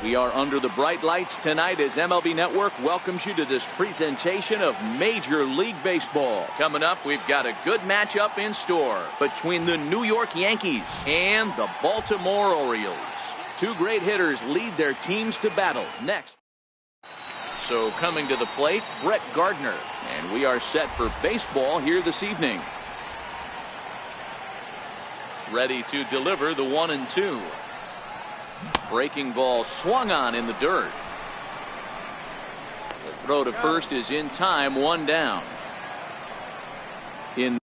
We are under the bright lights tonight as MLB Network welcomes you to this presentation of Major League Baseball. Coming up, we've got a good matchup in store between the New York Yankees and the Baltimore Orioles. Two great hitters lead their teams to battle next. So coming to the plate, Brett Gardner. And we are set for baseball here this evening. Ready to deliver the 1-2. Breaking ball swung on in the dirt. The throw to first is in time, one down. In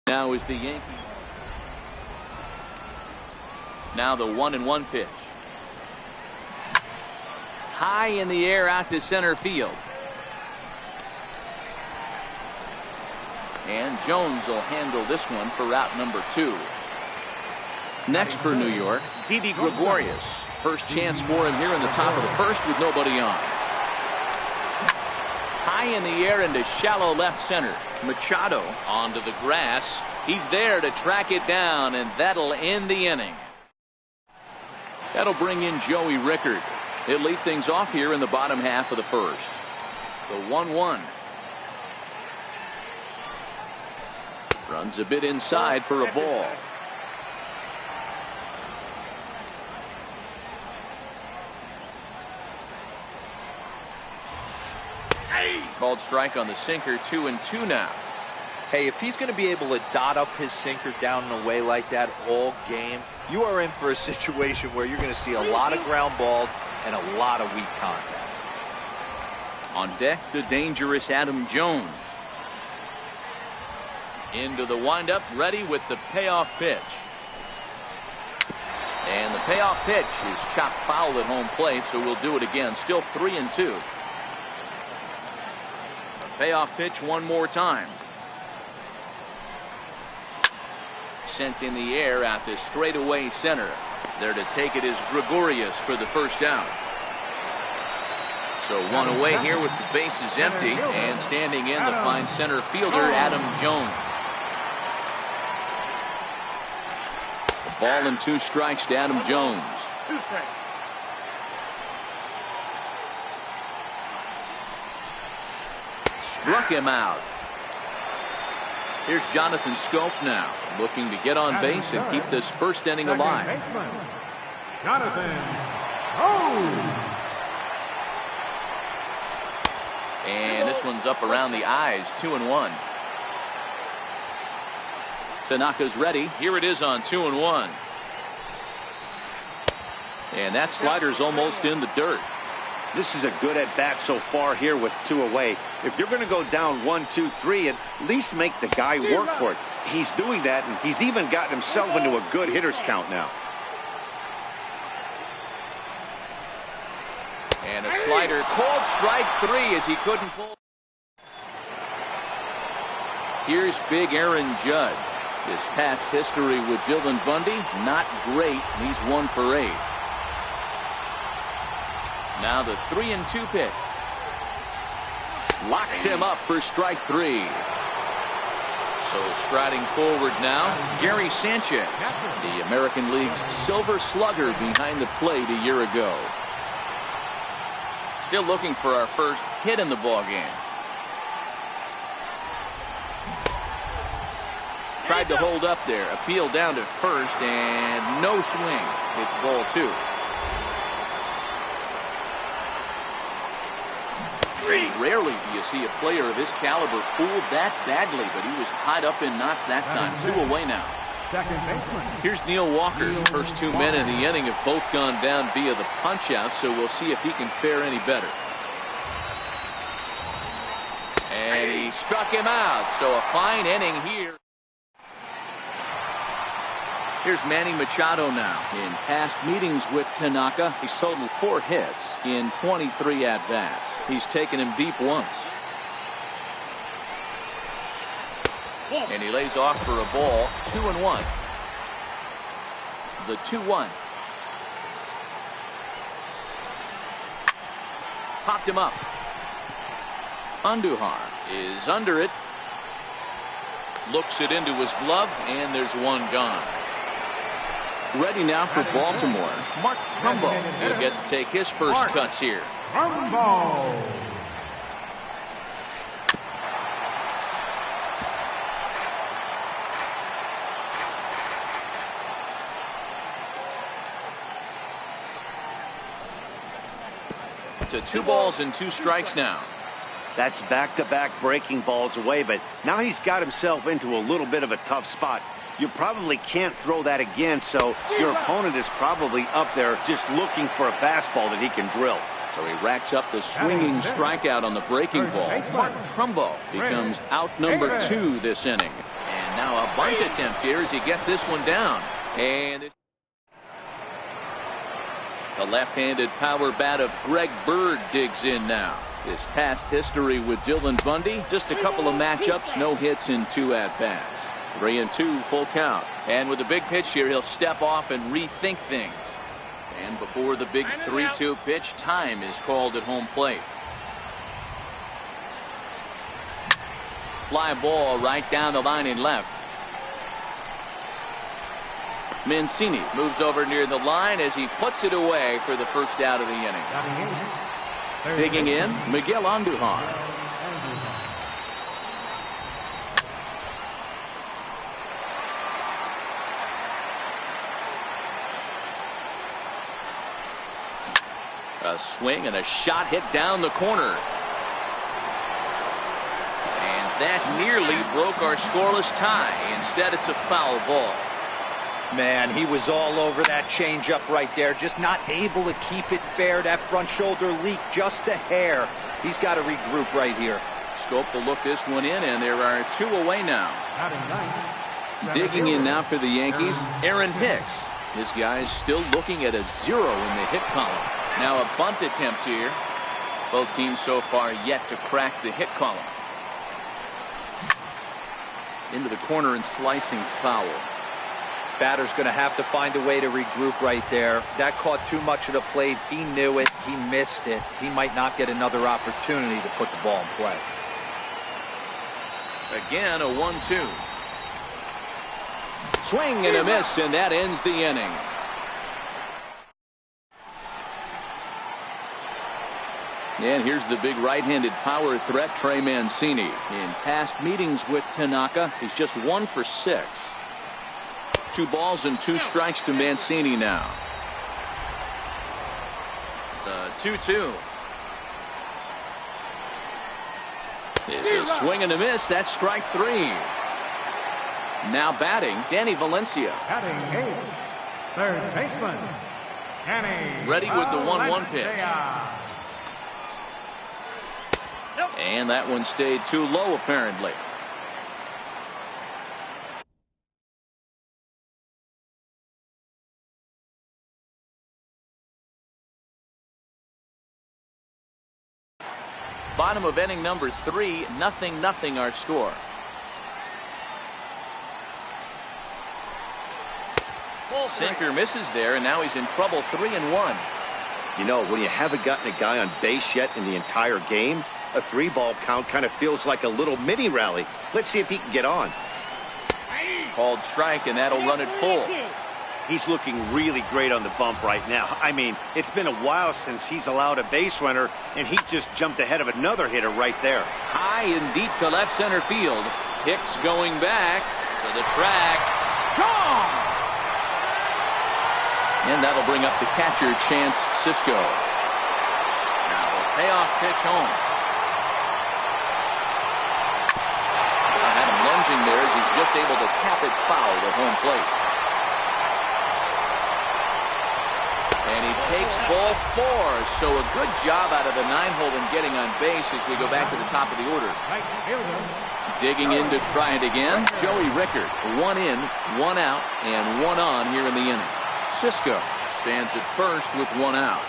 now is the Yankees. Now the 1-1 pitch. High in the air out to center field. And Jones will handle this one for route number 2. Next for New York, Didi Gregorius. First chance for him here in the top of the first with nobody on. High in the air into shallow left center. Machado onto the grass. He's there to track it down, and that'll end the inning. That'll bring in Joey Rickard. He'll lead things off here in the bottom half of the first. The 1-1. Runs a bit inside for a ball. Called strike on the sinker, 2-2 now. Hey, if he's going to be able to dot up his sinker down in a way like that all game, you are in for a situation where you're going to see a lot of ground balls and a lot of weak contact. On deck, the dangerous Adam Jones. Into the windup, ready with the payoff pitch. And the payoff pitch is chopped foul at home plate, so we'll do it again. Still 3-2. Payoff pitch one more time. Sent in the air out to straightaway center. There to take it is Gregorius for the first out. So one away here with the bases empty, and standing in the fine center fielder Adam Jones. A ball and 2 strikes to Adam Jones. 2 strikes. Struck him out. Here's Jonathan Schoop now, looking to get on base and keep this first inning alive. Jonathan. Oh! And this one's up around the eyes, 2-1. Tanaka's ready. Here it is on 2-1. And that slider's almost in the dirt. This is a good at-bat so far here with 2 away. If you're going to go down 1, 2, 3, at least make the guy work for it. He's doing that, and he's even gotten himself into a good hitter's count now. And a slider called strike 3 as he couldn't pull. Here's big Aaron Judge. His past history with Dylan Bundy, not great. He's 1 for 8. Now the 3-2 pitch. Locks him up for strike 3. So striding forward now, Gary Sanchez, the American League's Silver Slugger behind the plate a year ago. Still looking for our first hit in the ballgame. Tried to hold up there, appeal down to first, and no swing. It's ball 2. Rarely do you see a player of his caliber fooled that badly, but he was tied up in knots that time. 2 away now. Here's Neil Walker. First 2 men in the inning have both gone down via the punch out, so we'll see if he can fare any better. And he struck him out. So a fine inning here. Here's Manny Machado now. In past meetings with Tanaka, he's totaled 4 hits in 23 at-bats. He's taken him deep once. And he lays off for a ball. 2-1. The 2-1. Popped him up. Andujar is under it. Looks it into his glove, and there's one gone. Ready now for Baltimore. Mark Trumbo will get to take his first cuts here. Trumbo. To 2 balls and 2 strikes now. That's back-to-back breaking balls away, but now he's got himself into a little bit of a tough spot. You probably can't throw that again, so your opponent is probably up there just looking for a fastball that he can drill. So he racks up the swinging strikeout on the breaking ball. Mark Trumbo becomes out number 2 this inning. And now a bunt attempt here as he gets this one down. And the left-handed power bat of Greg Bird digs in now. His past history with Dylan Bundy, just a couple of matchups, no hits in 2 at-bats. 3-2 full count. And with a big pitch here, he'll step off and rethink things. And before the big 3-2 pitch, time is called at home plate. Fly ball right down the line in left. Mancini moves over near the line as he puts it away for the first out of the inning. Digging in, Miguel Andujar. A swing and a shot hit down the corner. And that nearly broke our scoreless tie. Instead, it's a foul ball. Man, he was all over that changeup right there. Just not able to keep it fair. That front shoulder leak just a hair. He's got to regroup right here. Schoop will look this one in, and there are 2 away now. Digging in now for the Yankees, Aaron Hicks. This guy's still looking at a 0 in the hit column. Now a bunt attempt here. Both teams so far yet to crack the hit column. Into the corner and slicing foul. Batter's going to have to find a way to regroup right there. That caught too much of the plate. He knew it. He missed it. He might not get another opportunity to put the ball in play. Again, a 1-2. Swing and a miss, and that ends the inning. And here's the big right-handed power threat, Trey Mancini. In past meetings with Tanaka, he's just 1 for 6. 2 balls and 2 strikes to Mancini now. The 2-2. It's a swing and a miss. That's strike 3. Now batting, Danny Valencia. Batting 8th, third baseman, Danny Ready with the 1-1 pitch. And that one stayed too low, apparently. Bottom of inning number 3, 0-0 our score. Sinker misses there, and now he's in trouble. 3-1. You know, when you haven't gotten a guy on base yet in the entire game, a 3-ball count kind of feels like a little mini rally. Let's see if he can get on. Called strike, and that'll run it full. He's looking really great on the bump right now. I mean, it's been a while since he's allowed a base runner, and he just jumped ahead of another hitter right there. High and deep to left center field. Hicks going back to the track. Gone! And that'll bring up the catcher, Chance Sisco. Now the payoff pitch home. I had him lunging there as he's just able to tap it foul to home plate. And he makes ball 4. So a good job out of the 9-hole in getting on base as we go back to the top of the order. Right fielder. Digging in to try it again, Joey Rickard. 1 in, 1 out, and 1 on here in the inning. Cisco stands at first with 1 out.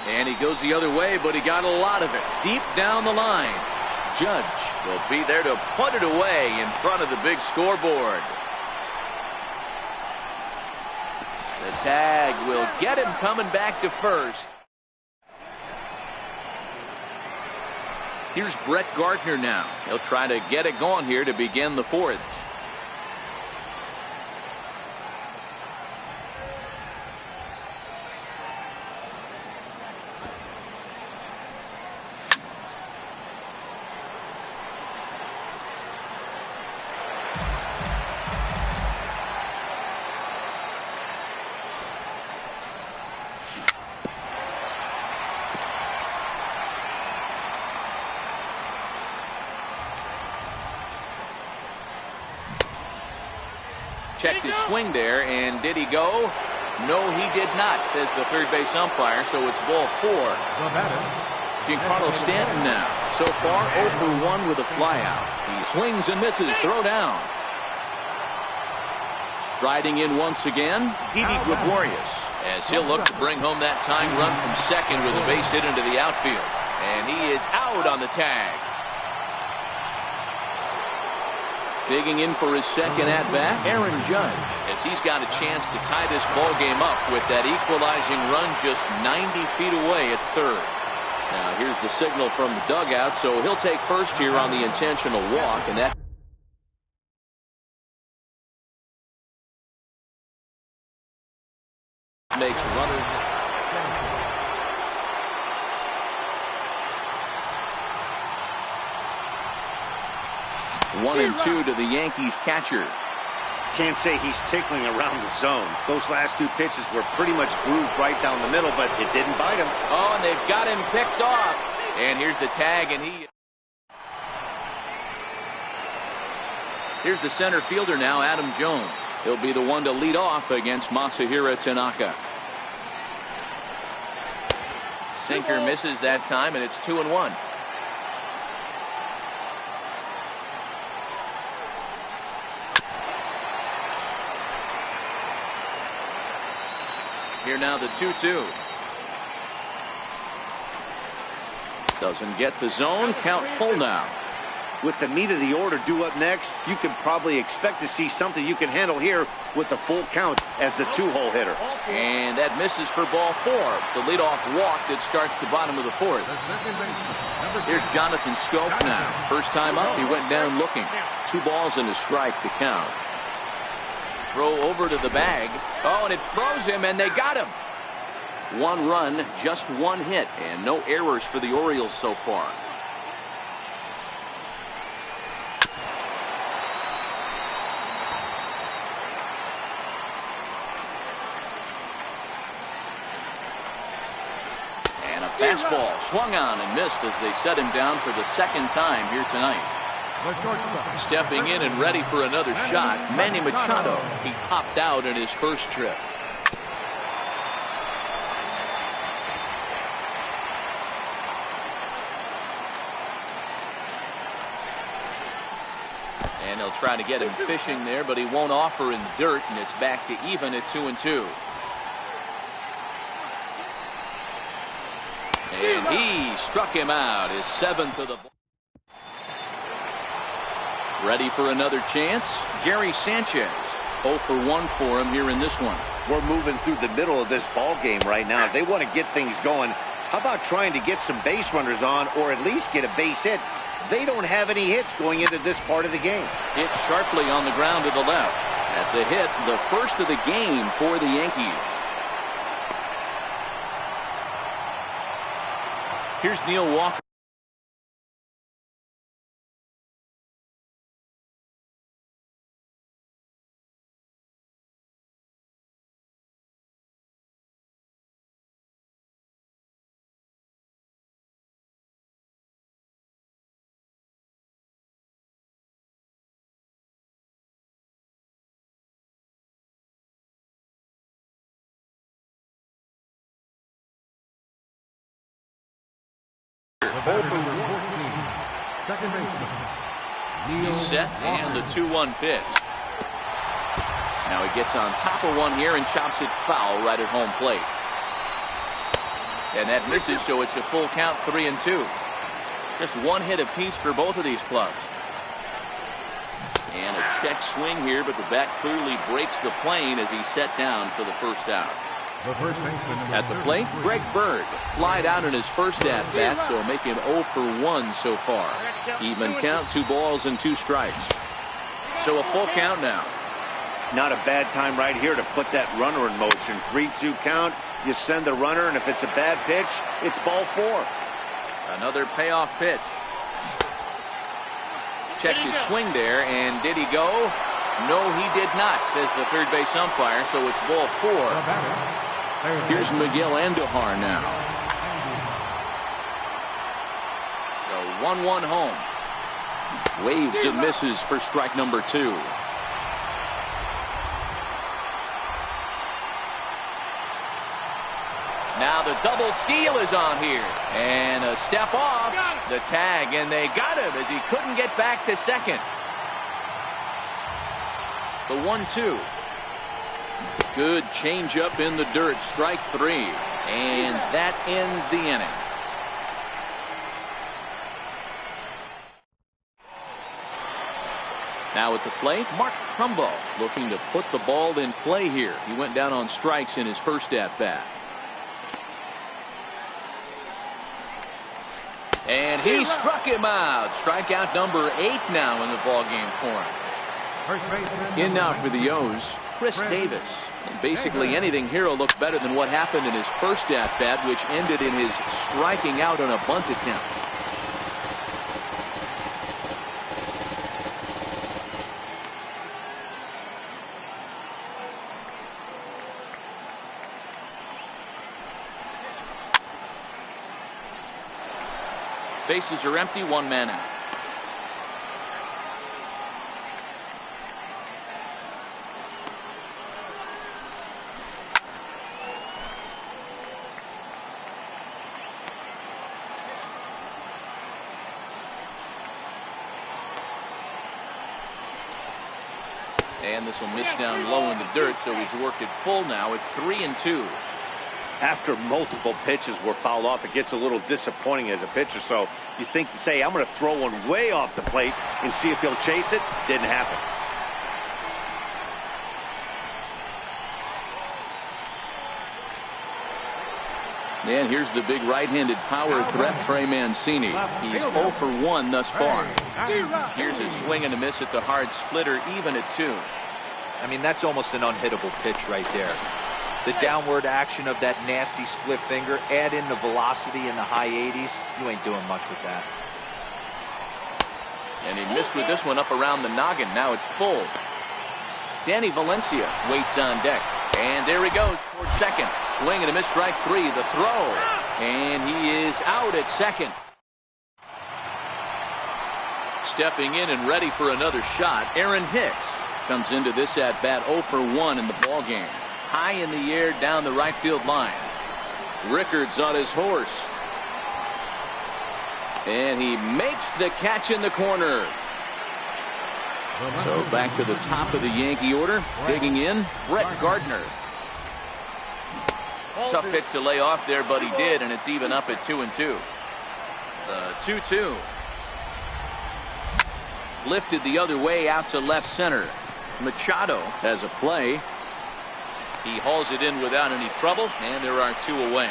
And he goes the other way, but he got a lot of it deep down the line. Judge will be there to put it away in front of the big scoreboard. The tag will get him coming back to first. Here's Brett Gardner now. He'll try to get it going here to begin the 4th. Checked his swing there, and did he go? No, he did not, says the third base umpire, so it's ball 4. The batter. Giancarlo Stanton now. So far, 0 for 1 with a flyout. He swings and misses. Throw down. Striding in once again, Didi Gregorius, as he'll look to bring home that tying run from second with a base hit into the outfield. And he is out on the tag. Digging in for his second at-bat, Aaron Judge, as he's got a chance to tie this ball game up with that equalizing run just 90 feet away at third. Now here's the signal from the dugout, so he'll take first here on the intentional walk, and that makes runners. 1-2 to the Yankees catcher. Can't say he's tickling around the zone. Those last 2 pitches were pretty much grooved right down the middle, but it didn't bite him. Oh, and they've got him picked off. And here's the tag, and here's the center fielder now, Adam Jones. He'll be the one to lead off against Masahiro Tanaka. Sinker misses that time, and it's 2-1. Here now the 2-2. Doesn't get the zone. Count full now. With the meat of the order due up next, you can probably expect to see something you can handle here with the full count as the 2-hole hitter. And that misses for ball 4. It's a leadoff walk that starts the bottom of the 4th. Here's Jonathan Schoop now. First time up, he went down looking. 2 balls and a strike to count. Throw over to the bag. Oh, and it froze him, and they got him. 1 run, just 1 hit, and no errors for the Orioles so far. And a fastball swung on and missed as they set him down for the 2nd time here tonight. Stepping in and ready for another shot, Manny Machado. He popped out in his first trip. And they'll try to get him fishing there, but he won't offer in the dirt, and it's back to even at 2-2. And he struck him out, his 7th of the ball. Ready for another chance, Gary Sanchez. 0 for 1 for him here in this one. We're moving through the middle of this ball game right now. If they want to get things going, how about trying to get some base runners on, or at least get a base hit? They don't have any hits going into this part of the game. Hit sharply on the ground to the left. That's a hit, the first of the game for the Yankees. Here's Neil Walker. The batter, number 14, second baseman. He's set, and the 2-1 pitch. Now he gets on top of one here and chops it foul right at home plate. And that misses, so it's a full count, 3-2. Just one hit apiece for both of these clubs. And a check swing here, but the bat clearly breaks the plane as he's set down for the first out. The first baseman, number At the plate, Greg Bird flied out in his first at-bat, so make him 0 for 1 so far. Even count, 2 balls and 2 strikes. So a full count now. Not a bad time right here to put that runner in motion. 3-2 count. You send the runner, and if it's a bad pitch, it's ball 4. Another payoff pitch. Checked his swing there, and did he go? No, he did not, says the third base umpire, so it's ball 4. The batter. Here's Miguel Andujar now. The 1-1 home. Waves and misses for strike number 2. Now the double steal is on here. And a step off. The tag, and they got him as he couldn't get back to second. The 1-2. Good changeup in the dirt. Strike 3. And that ends the inning. Now at the plate, Mark Trumbo looking to put the ball in play here. He went down on strikes in his first at-bat. And he struck him out. Strikeout number 8 now in the ballgame for him. First baseman. In now for the O's, Chris Davis. And basically anything here will look better than what happened in his first at-bat, which ended in his striking out on a bunt attempt. Bases are empty, 1 man out. And this will miss down low in the dirt, so he's worked it full now at 3-2. After multiple pitches were fouled off, it gets a little disappointing as a pitcher. So you think, say, I'm going to throw one way off the plate and see if he'll chase it. Didn't happen. And here's the big right-handed power threat, Trey Mancini. He's 0 for 1 thus far. Here's a swing and a miss at the hard splitter, even at 2. I mean, that's almost an unhittable pitch right there. The downward action of that nasty split finger, add in the velocity in the high 80s, you ain't doing much with that. And he missed with this one up around the noggin. Now it's full. Danny Valencia waits on deck. And there he goes towards second. Swing and a miss, strike 3. The throw. And he is out at second. Stepping in and ready for another shot, Aaron Hicks comes into this at-bat 0 for 1 in the ballgame. High in the air down the right field line. Rickards on his horse. And he makes the catch in the corner. So back to the top of the Yankee order. Digging in, Brett Gardner. Tough pitch to lay off there, but he did, and it's even up at 2-2. 2-2. Lifted the other way out to left center. Machado has a play. He hauls it in without any trouble, and there are 2 away.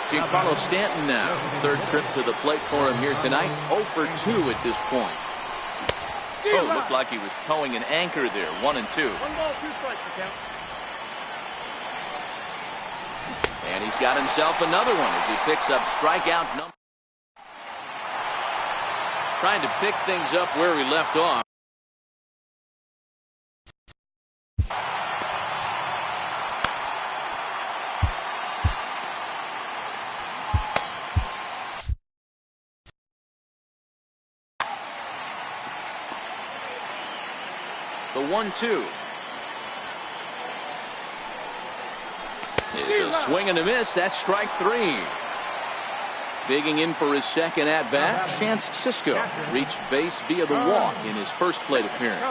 Giancarlo Stanton now. Third trip to the plate for him here tonight. 0 for 2 at this point. Oh, looked like he was towing an anchor there. 1-2. 1 ball, 2 strikes to count. And he's got himself another one as he picks up strikeout number. Trying to pick things up where he left off. The 1-2. It's a swing and a miss. That's strike 3. Digging in for his second at-bat, Chance Sisco reached base via the walk in his first plate appearance.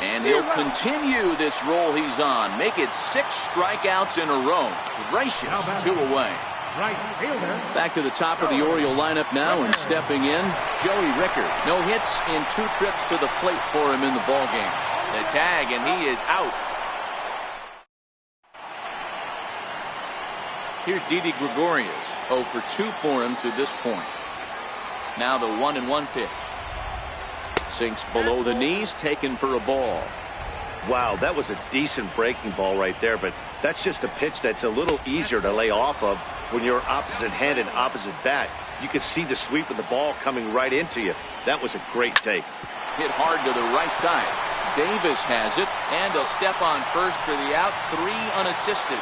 And he'll continue this role he's on. Make it 6 strikeouts in a row. Gracious, 2 away. Right fielder. Back to the top of the Oriole lineup now, and stepping in, Joey Rickard. No hits in 2 trips to the plate for him in the ballgame. The tag, and he is out. Here's Didi Gregorius. 0 for 2 for him to this point. Now the 1-1 pitch. Sinks below the knees, taken for a ball. Wow, that was a decent breaking ball right there, but that's just a pitch that's a little easier to lay off of when you're opposite hand and opposite bat. You could see the sweep of the ball coming right into you. That was a great take. Hit hard to the right side. Davis has it, and he'll step on first for the out. 3 unassisted.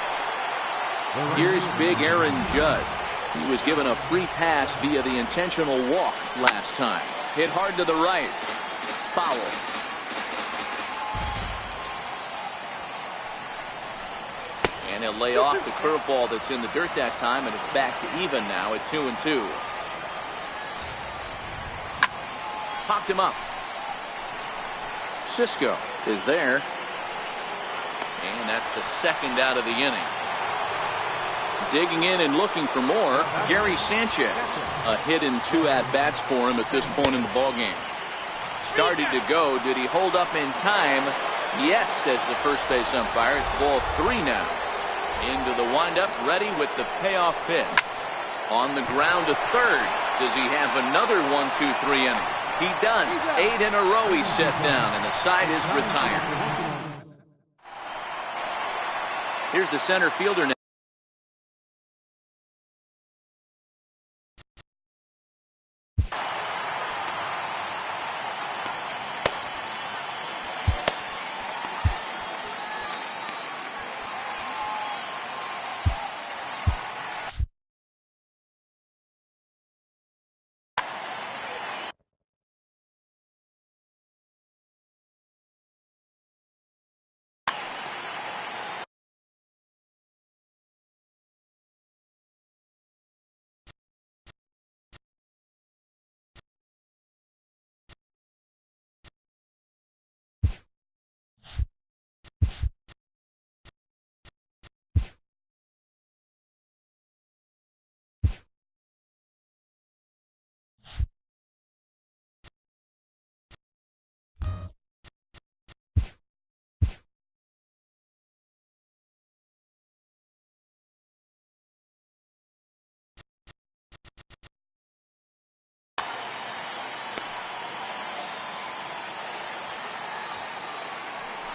Here's big Aaron Judge. He was given a free pass via the intentional walk last time. Hit hard to the right. Foul. And he'll lay off the curveball that's in the dirt that time, and it's back to even now at 2-2. Popped him up. Sisco is there. And that's the second out of the inning. Digging in and looking for more, Gary Sanchez. A hit in 2 at-bats for him at this point in the ballgame. Started to go. Did he hold up in time? Yes, says the first base umpire. It's ball 3 now. Into the windup, ready with the payoff pitch. On the ground to third. Does he have another 1-2-3 inning? He does. 8 in a row he's set down, and the side is retired. Here's the center fielder now.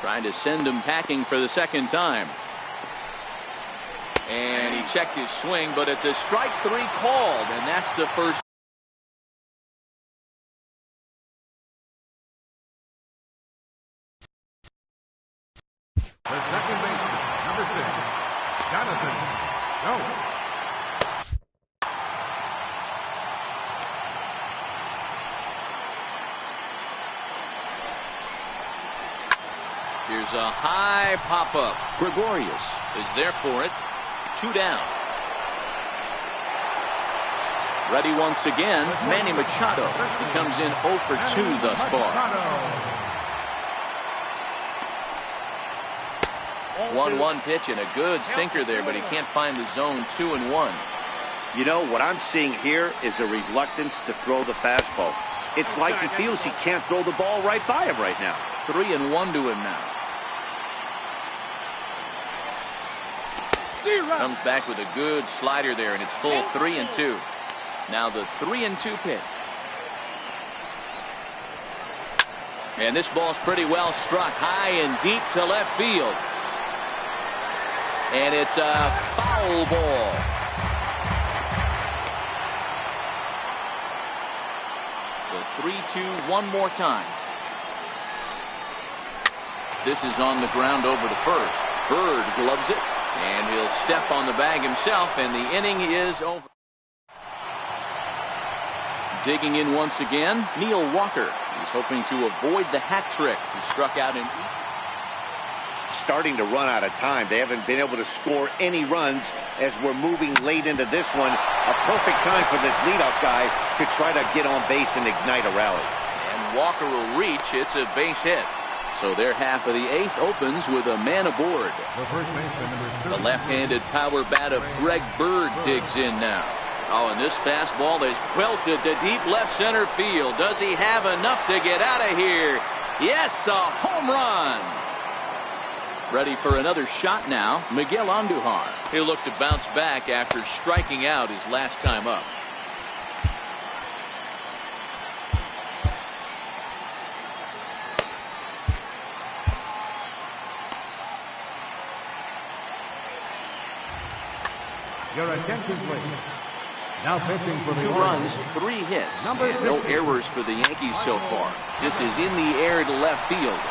Trying to send him packing for the second time. And he checked his swing, but it's a strike 3 called, and that's the first. The second baseman, number 6, Jonathan. Go. Here's a high pop-up. Gregorius is there for it. 2 down. Ready once again, Manny Machado. He comes in 0 for 2 thus far. 1-1 pitch and a good sinker there, but he can't find the zone. 2-1. You know, what I'm seeing here is a reluctance to throw the fastball. It's like he feels he can't throw the ball right by him right now. 3-1 to him now. Comes back with a good slider there, and it's full 3-2. Now the 3-2 pitch. And this ball's pretty well struck high and deep to left field. And it's a foul ball. The 3-2 one more time. This is on the ground over to first. Bird gloves it, and he'll step on the bag himself, and the inning is over. Digging in once again, Neil Walker. He's hoping to avoid the hat trick. He struck out in. starting to run out of time. They haven't been able to score any runs as we're moving late into this one. A perfect time for this leadoff guy to try to get on base and ignite a rally. And Walker will reach. It's a base hit. So their half of the eighth opens with a man aboard. The first baseman, number 30. The left-handed power bat of Greg Bird digs in now. Oh, and this fastball is belted to deep left center field. Does he have enough to get out of here? Yes, a home run. Ready for another shot now, Miguel Andujar. He'll look to bounce back after striking out his last time up. Your attention, please. Now pitching for the 2 runs, 3 hits, and no errors for the Yankees so far. This is in the air to left field.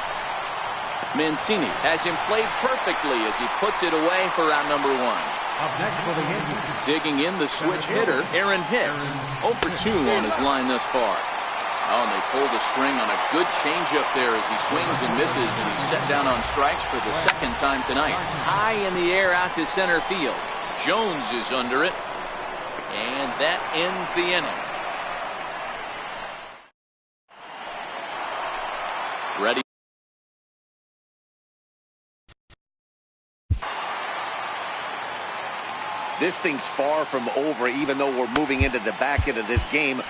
Mancini has him played perfectly as he puts it away for out number 1. Up next for the Yankees. Digging in the switch hitter, Aaron Hicks. 0 for 2 on his line thus far. Oh, and they pulled the string on a good changeup there as he swings and misses, and he's set down on strikes for the 2nd time tonight. High in the air out to center field. Jones is under it, and that ends the inning. Ready. This thing's far from over, even though we're moving into the back end of this game.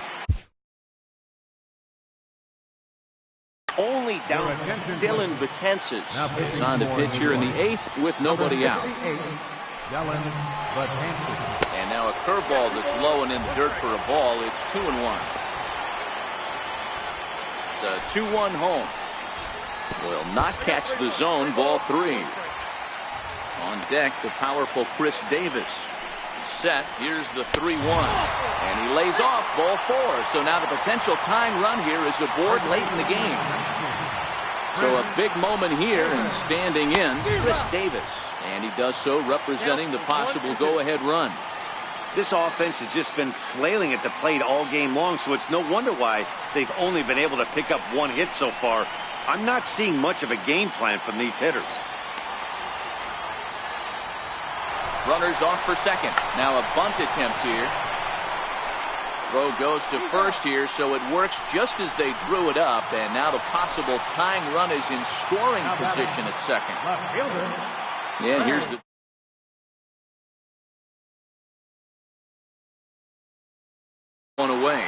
Only down. Dylan Betances is on the pitch here in the 8th with nobody out. Dylan Betances. And now a curveball that's low and in the dirt for a ball. It's 2-1. The 2-1 home will not catch the zone. Ball 3. On deck, the powerful Chris Davis. Set. Here's the 3-1. And he lays off. Ball 4. So now the potential tying run here is aboard late in the game. So a big moment here and standing in, Chris Davis. And he does so representing the possible go-ahead run. This offense has just been flailing at the plate all game long, so it's no wonder why they've only been able to pick up 1 hit so far. I'm not seeing much of a game plan from these hitters. Runners off for second. Now a bunt attempt here. Throw goes to first here, so it works just as they drew it up, and now the possible tying run is in scoring position at second. Left fielder. Yeah, here's the one away.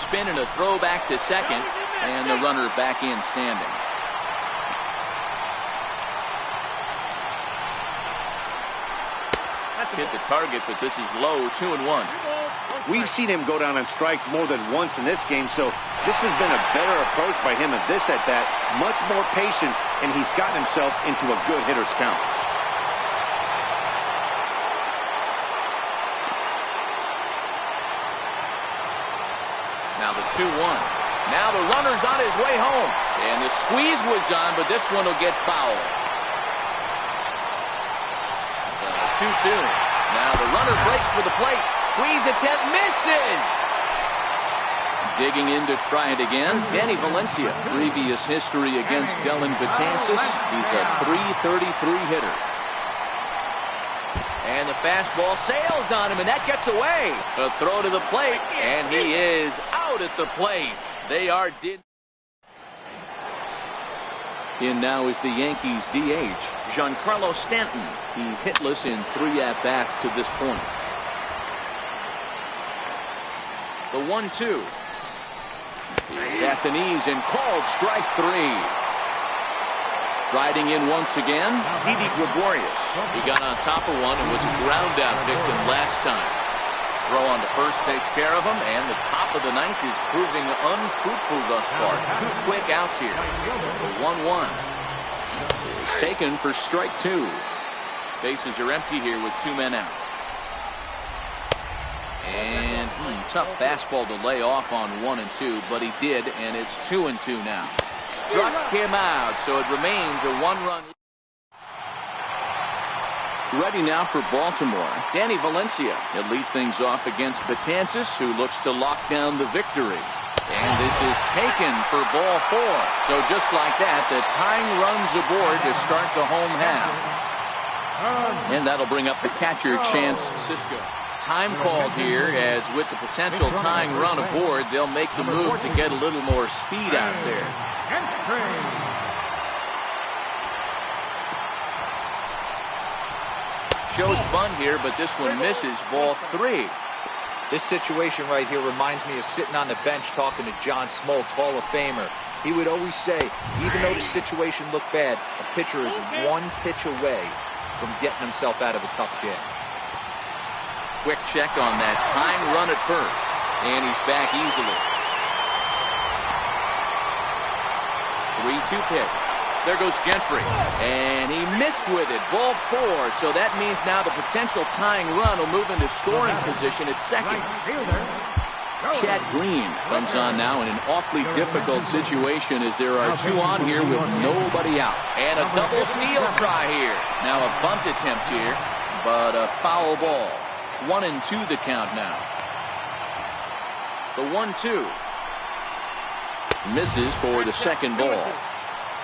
Spin and a throw back to second, and the runner back in standing. Hit the target, but this is low. 2-1. We've seen him go down on strikes more than once in this game, so this has been a better approach by him at this at-bat. Much more patient, and he's gotten himself into a good hitter's count. Now the 2-1. Now the runner's on his way home. And the squeeze was on, but this one will get foul. 2-2. Now the runner breaks for the plate. Squeeze attempt misses. Digging in to try it again, Danny Valencia. Previous history against Dylan Betances. He's a .333 hitter. And the fastball sails on him, and that gets away. A throw to the plate, and he is out at the plate. They are did. In now is the Yankees DH, Giancarlo Stanton. He's hitless in 3 at-bats to this point. The 1-2. He's at the knees and called strike 3. Riding in once again, Didi Gregorius. He got on top of one and was a ground-out victim last time. Throw on to first takes care of him, and the top of the 9th is proving unfruitful thus far. 2 quick outs here. The 1-1 is taken for strike 2. Bases are empty here with 2 men out. And tough fastball to lay off on 1 and 2, but he did, and it's 2 and 2 now. Struck him out, so it remains a 1-run. Ready now for Baltimore, Danny Valencia. He'll lead things off against Betances, who looks to lock down the victory. And this is taken for ball 4. So just like that, the tying runs aboard to start the home half. And that'll bring up the catcher, Chance Sisco. Time called here, as with the potential tying run aboard, they'll make the move to get a little more speed out there. Shows bunt here, but this one misses. Ball 3. This situation right here reminds me of sitting on the bench talking to John Smoltz, Hall of Famer. He would always say, even though the situation looked bad, a pitcher is one pitch away from getting himself out of a tough jam. Quick check on that tying run at first. And he's back easily. 3-2 pitch. There goes Gentry. And he missed with it. Ball 4. So that means now the potential tying run will move into scoring position at second. Chad Green comes on now in an awfully difficult situation as there are 2 on here with nobody out. And a double steal try here. Now a bunt attempt here, but a foul ball. 1-2 the count now. The 1-2. Misses for the second ball.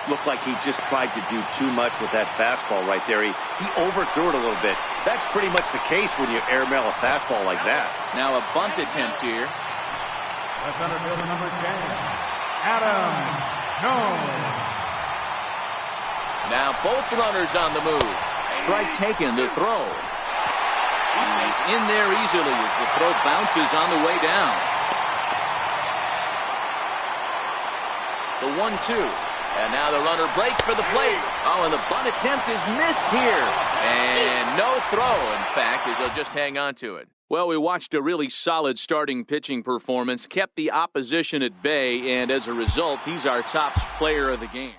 Looked like he just tried to do too much with that fastball right there. He overthrew it a little bit. That's pretty much the case when you airmail a fastball like that. Now a bunt attempt here. The center fielder, number 10, Adam Jones. Now both runners on the move. Strike taken, the throw. He's in there easily as the throw bounces on the way down. The 1-2. And now the runner breaks for the plate. Oh, and the bunt attempt is missed here. And no throw, in fact, as they'll just hang on to it. Well, we watched a really solid starting pitching performance, kept the opposition at bay, and as a result, he's our top player of the game.